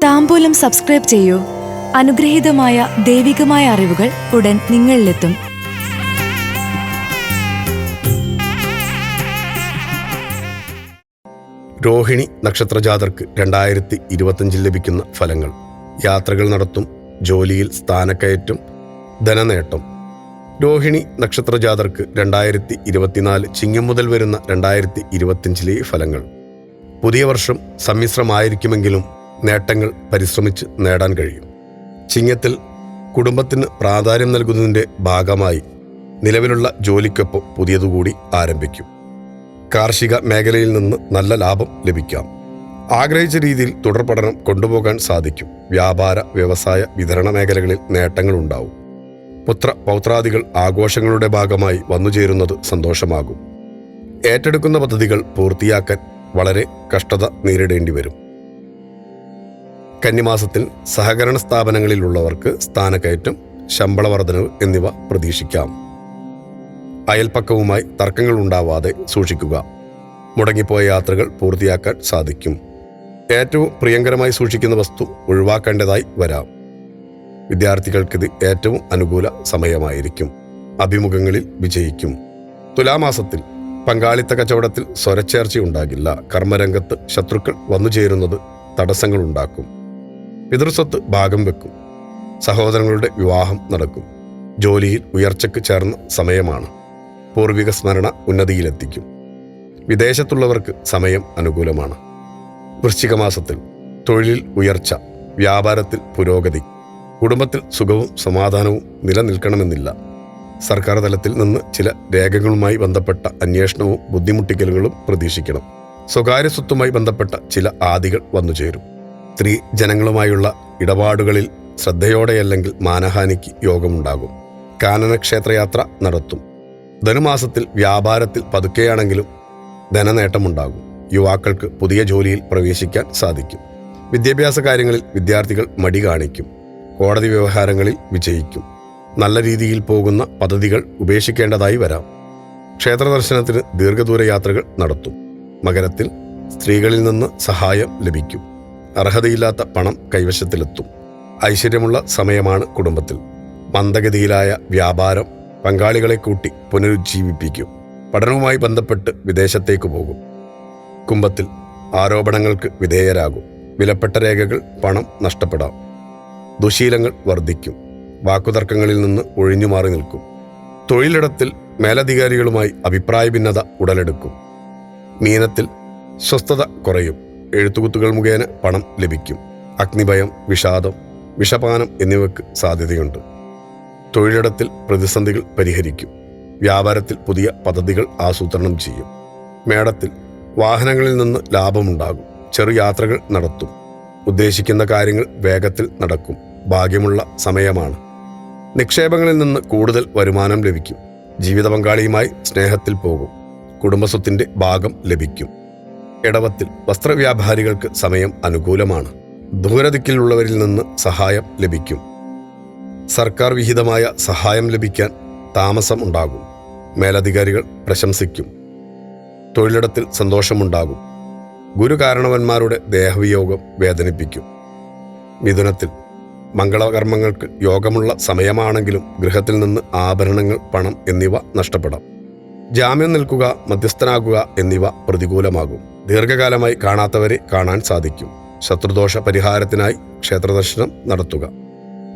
താംബൂലം subscribe ചെയ്യൂ. അനുഗ്രഹീതമായ ദൈവികമായ അറിവുകൾ ഉടൻ നിങ്ങളിലെത്തും. രോഹിണി നക്ഷത്രജാതർക്ക് 2025 ലഭിക്കുന്ന ഫലങ്ങൾ. യാത്രകൾ നടത്തും, ജോലിയിൽ സ്ഥാനക്കയറ്റം, ധനനേട്ടം. രോഹിണി നക്ഷത്രജാതർക്ക് 2024 ചിങ്ങം മുതൽ വരുന്ന 2025 ഫലങ്ങൾ. പുതിയ വർഷം സമ്മിശ്രമായിരിക്കുമെങ്കിലും നേട്ടങ്ങൾ പരിശ്രമിച്ച് നേടാൻ കഴിയും. ചിങ്ങത്തിൽ കുടുംബത്തിന് പ്രാധാന്യം നൽകുന്നതിൻ്റെ ഭാഗമായി നിലവിലുള്ള ജോലിക്കൊപ്പം പുതിയതുകൂടി ആരംഭിക്കും. കാർഷിക മേഖലയിൽ നിന്ന് നല്ല ലാഭം ലഭിക്കാം. ആഗ്രഹിച്ച രീതിയിൽ തുടർ പഠനം കൊണ്ടുപോകാൻ സാധിക്കും. വ്യാപാര, വ്യവസായ, വിതരണ മേഖലകളിൽ നേട്ടങ്ങളുണ്ടാവും. പൗത്രാദികൾ ആഘോഷങ്ങളുടെ ഭാഗമായി വന്നുചേരുന്നത് സന്തോഷമാകും. ഏറ്റെടുക്കുന്ന പദ്ധതികൾ പൂർത്തിയാക്കാൻ വളരെ കഷ്ടത നേരിടേണ്ടി വരും. കന്നിമാസത്തിൽ സഹകരണ സ്ഥാപനങ്ങളിലുള്ളവർക്ക് സ്ഥാനക്കയറ്റം, ശമ്പള വർധനവ് എന്നിവ പ്രതീക്ഷിക്കാം. അയൽപ്പക്കവുമായി തർക്കങ്ങൾ ഉണ്ടാവാതെ സൂക്ഷിക്കുക. മുടങ്ങിപ്പോയ യാത്രകൾ പൂർത്തിയാക്കാൻ സാധിക്കും. ഏറ്റവും പ്രിയങ്കരമായി സൂക്ഷിക്കുന്ന വസ്തു ഒഴിവാക്കേണ്ടതായി വരാം. വിദ്യാർത്ഥികൾക്കിത് ഏറ്റവും അനുകൂല സമയമായിരിക്കും. അഭിമുഖങ്ങളിൽ വിജയിക്കും. തുലാമാസത്തിൽ പങ്കാളിത്ത കച്ചവടത്തിൽ സ്വരച്ചേർച്ചയുണ്ടാകില്ല. കർമ്മരംഗത്ത് ശത്രുക്കൾ വന്നുചേരുന്നത് തടസ്സങ്ങളുണ്ടാക്കും. പിതൃസ്വത്ത് ഭാഗം വെക്കും. സഹോദരങ്ങളുടെ വിവാഹം നടക്കും. ജോലിയിൽ ഉയർച്ചയ്ക്ക് ചേർന്ന സമയമാണ്. പൂർവിക സ്മരണ ഉന്നതിയിലെത്തിക്കും. വിദേശത്തുള്ളവർക്ക് സമയം അനുകൂലമാണ്. വൃശ്ചിക മാസത്തിൽ തൊഴിലിൽ ഉയർച്ച, വ്യാപാരത്തിൽ പുരോഗതി, കുടുംബത്തിൽ സുഖവും സമാധാനവും നിലനിൽക്കണമെന്നില്ല. സർക്കാർ തലത്തിൽ നിന്ന് ചില രേഖകളുമായി ബന്ധപ്പെട്ട അന്വേഷണവും ബുദ്ധിമുട്ടിക്കലുകളും പ്രതീക്ഷിക്കണം. സ്വകാര്യ സ്വത്തുമായി ബന്ധപ്പെട്ട ചില ആദികൾ വന്നുചേരും. സ്ത്രീ ജനങ്ങളുമായുള്ള ഇടപാടുകളിൽ ശ്രദ്ധയോടെയല്ലെങ്കിൽ മാനഹാനിക്ക് യോഗമുണ്ടാകും. കാനന ക്ഷേത്രയാത്ര നടത്തും. ധനുമാസത്തിൽ വ്യാപാരത്തിൽ പതുക്കെയാണെങ്കിലും ധനനേട്ടമുണ്ടാകും. യുവാക്കൾക്ക് പുതിയ ജോലിയിൽ പ്രവേശിക്കാൻ സാധിക്കും. വിദ്യാഭ്യാസ കാര്യങ്ങളിൽ വിദ്യാർത്ഥികൾ മടി കാണിക്കും. കോടതി വ്യവഹാരങ്ങളിൽ വിജയിക്കും. നല്ല രീതിയിൽ പോകുന്ന പദ്ധതികൾ ഉപേക്ഷിക്കേണ്ടതായി വരാം. ക്ഷേത്ര ദർശനത്തിന് ദീർഘദൂര യാത്രകൾ നടത്തും. മകരത്തിൽ സ്ത്രീകളിൽ നിന്ന് സഹായം ലഭിക്കും. അർഹതയില്ലാത്ത പണം കൈവശത്തിലെത്തും. ഐശ്വര്യമുള്ള സമയമാണ് കുടുംബത്തിൽ. മന്ദഗതിയിലായ വ്യാപാരം പങ്കാളികളെ കൂട്ടി പുനരുജ്ജീവിപ്പിക്കും. പഠനവുമായി ബന്ധപ്പെട്ട് വിദേശത്തേക്ക് പോകും. കുംഭത്തിൽ ആരോപണങ്ങൾക്ക് വിധേയരാകും. വിലപ്പെട്ട രേഖകൾ, പണം നഷ്ടപ്പെടാം. ദുശീലങ്ങൾ വർദ്ധിക്കും. വാക്കുതർക്കങ്ങളിൽ നിന്ന് ഒഴിഞ്ഞുമാറി നിൽക്കും. തൊഴിലിടത്തിൽ മേലധികാരികളുമായി അഭിപ്രായ ഭിന്നത ഉടലെടുക്കും. മീനത്തിൽ സ്വസ്ഥത കുറയും. എഴുത്തുകുത്തുകൾ മുഖേന പണം ലഭിക്കും. അഗ്നിഭയം, വിഷാദം, വിഷപാനം എന്നിവയ്ക്ക് സാധ്യതയുണ്ട്. തൊഴിലിടത്തിൽ പ്രതിസന്ധികൾ പരിഹരിക്കും. വ്യാപാരത്തിൽ പുതിയ പദ്ധതികൾ ആസൂത്രണം ചെയ്യും. മേടത്തിൽ വാഹനങ്ങളിൽ നിന്ന് ലാഭമുണ്ടാകും. ചെറു യാത്രകൾ നടത്തും. ഉദ്ദേശിക്കുന്ന കാര്യങ്ങൾ വേഗത്തിൽ നടക്കും. ഭാഗ്യമുള്ള സമയമാണ്. നിക്ഷേപങ്ങളിൽ നിന്ന് കൂടുതൽ വരുമാനം ലഭിക്കും. ജീവിത പങ്കാളിയുമായി സ്നേഹത്തിൽ പോകും. കുടുംബസ്വത്തിൻ്റെ ഭാഗം ലഭിക്കും. ഇടവത്തിൽ വസ്ത്രവ്യാപാരികൾക്ക് സമയം അനുകൂലമാണ്. ദൂരദിക്കിലുള്ളവരിൽ നിന്ന് സഹായം ലഭിക്കും. സർക്കാർ വിഹിതമായ സഹായം ലഭിക്കാൻ താമസം ഉണ്ടാകും. മേലധികാരികൾ പ്രശംസിക്കും. തൊഴിലിടത്തിൽ സന്തോഷമുണ്ടാകും. ഗുരുകാരണവന്മാരുടെ ദേഹവിയോഗം വേദനിപ്പിക്കും. മിഥുനത്തിൽ മംഗളകർമ്മങ്ങൾക്ക് യോഗമുള്ള സമയമാണെങ്കിലും ഗൃഹത്തിൽ നിന്ന് ആഭരണങ്ങൾ, പണം എന്നിവ നഷ്ടപ്പെടാം. ജാമ്യം നിൽക്കുക, മധ്യസ്ഥനാകുക എന്നിവ പ്രതികൂലമാകും. ദീർഘകാലമായി കാണാത്തവരെ കാണാൻ സാധിക്കും. ശത്രുദോഷ പരിഹാരത്തിനായി ക്ഷേത്രദർശനം നടത്തുക.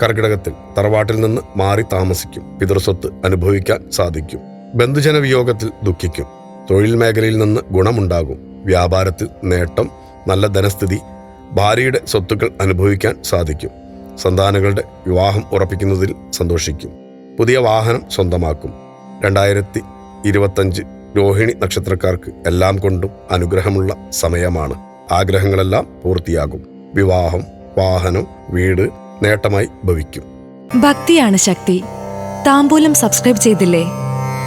കർക്കിടകത്തിൽ തറവാട്ടിൽ നിന്ന് മാറി താമസിക്കും. പിതൃസ്വത്ത് അനുഭവിക്കാൻ സാധിക്കും. ബന്ധുജന വിയോഗത്തിൽ ദുഃഖിക്കും. തൊഴിൽ മേഖലയിൽ നിന്ന് ഗുണമുണ്ടാകും. വ്യാപാരത്തിൽ നേട്ടം, നല്ല ധനസ്ഥിതി, ഭാര്യയുടെ സ്വത്തുക്കൾ അനുഭവിക്കാൻ സാധിക്കും. സന്താനങ്ങളുടെ വിവാഹം ഉറപ്പിക്കുന്നതിൽ സന്തോഷിക്കും. പുതിയ വാഹനം സ്വന്തമാക്കും. 2025 രോഹിണി നക്ഷത്രക്കാർക്ക് എല്ലാം കൊണ്ടും അനുഗ്രഹമുള്ള സമയമാണ്. ആഗ്രഹങ്ങളെല്ലാം പൂർത്തിയാകും. വിവാഹം, വാഹനം, വീട് നേട്ടമായി ഭവിക്കും. ഭക്തിയാണ് ശക്തി. താംബൂലം സബ്സ്ക്രൈബ് ചെയ്തില്ലേ?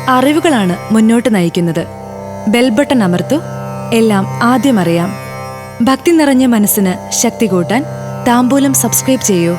അറിവുകളാണ് മുന്നോട്ട് നയിക്കുന്നത്. ബെൽ ബട്ടൺ അമർത്തു. എല്ലാം ആദ്യം അറിയാം. ഭക്തി നിറഞ്ഞ മനസ്സിന് ശക്തി കൂട്ടാൻ താംബൂലം സബ്സ്ക്രൈബ് ചെയ്യൂ.